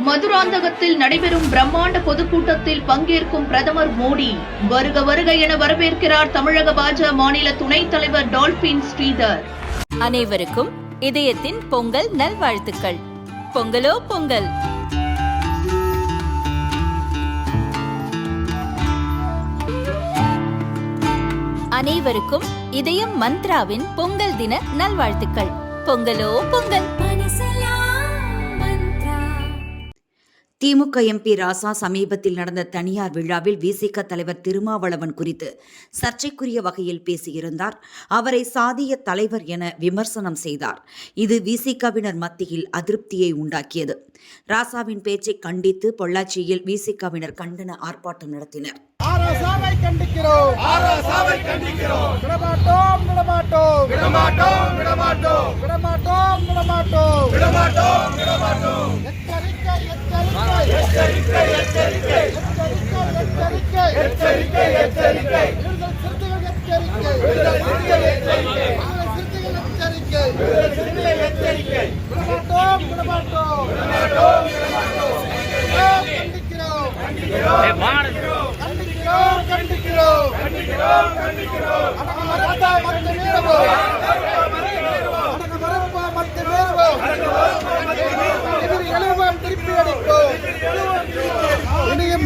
மதுராந்தகத்தில் நடைபெறும் பிரம்மாண்ட பொதுக்கூட்டத்தில் பங்கேற்கும் பிரதமர் மோடி. வருக வருக என வரவேற்கிறார் தமிழக பாஜக மாநில துணைத் தலைவர் டால்பின் ஸ்ரீதர். அனைவருக்கும் இதயத்தின் பொங்கல் நல்வாழ்த்துக்கள். பொங்கலோ பொங்கல். அனைவருக்கும் இதயம் மந்த்ராவின் பொங்கல் தின நல்வாழ்த்துக்கள். பொங்கலோ பொங்கல். திமுக எம்பி ராசா சமீபத்தில் நடந்த தனியார் விழாவில் விசிக தலைவர் திருமாவளவன் குறித்து சர்ச்சைக்குரிய வகையில் பேசியிருந்தார். அவரை சாதிய தலைவர் என விமர்சனம் செய்தார். இது விசிகவினர் மத்தியில் அதிருப்தியை உண்டாக்கியது. ராசாவின் பேச்சை கண்டித்து பொள்ளாச்சியில் விசிகவினர் கண்டன ஆர்ப்பாட்டம் நடத்தினர்.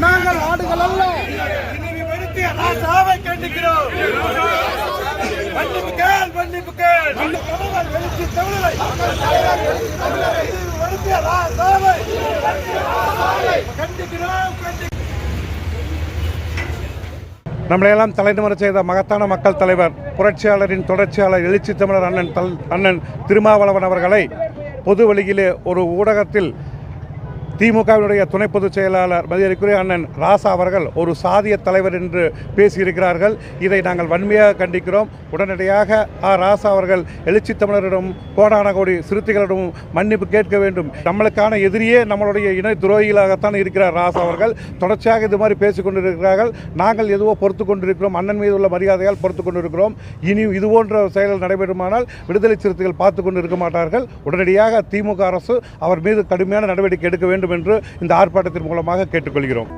நாங்கள் ஆடுகள் அல்ல. ராசாவை கண்டிக்கிறோம். நம்மளையெல்லாம் தலைநிமிர செய்த மகத்தான மக்கள் தலைவர் புரட்சியாளரின் தொடர்ச்சியாளர் எழுச்சி தமிழர் அண்ணன் திருமாவளவன் அவர்களை பொது வழியிலே ஒரு ஊடகத்தில் திமுகவினுடைய துணை பொதுச் செயலாளர் மதிப்பிற்குரிய அண்ணன் ராசா அவர்கள் ஒரு சாதிய தலைவர் என்று பேசியிருக்கிறார்கள். இதை நாங்கள் வன்மையாக கண்டிக்கிறோம். உடனடியாக ராசா அவர்கள் எழுச்சி தமிழரிடம் கோடான கோடி சிறுத்தைகளிடம் மன்னிப்பு கேட்க வேண்டும். நம்மளுக்கான எதிரியே நம்மளுடைய இணை துரோகிகளாகத்தான் இருக்கிறார் ராசா அவர்கள். தொடர்ச்சியாக இது மாதிரி பேசிக் கொண்டிருக்கிறார்கள். நாங்கள் எதுவோ பொறுத்து கொண்டிருக்கிறோம். அண்ணன் மீது உள்ள மரியாதையால் பொறுத்து கொண்டிருக்கிறோம். இனி இதுபோன்ற செயல்கள் நடைபெறுமானால் விடுதலை சிறுத்தைகள் பார்த்து கொண்டு இருக்க மாட்டார்கள். உடனடியாக திமுக அரசு அவர் மீது கடுமையான நடவடிக்கை எடுக்க வேண்டும் என்று இந்த ஆர்ப்பாட்டத்தின் மூலமாக கேட்டுக்கொள்கிறோம்.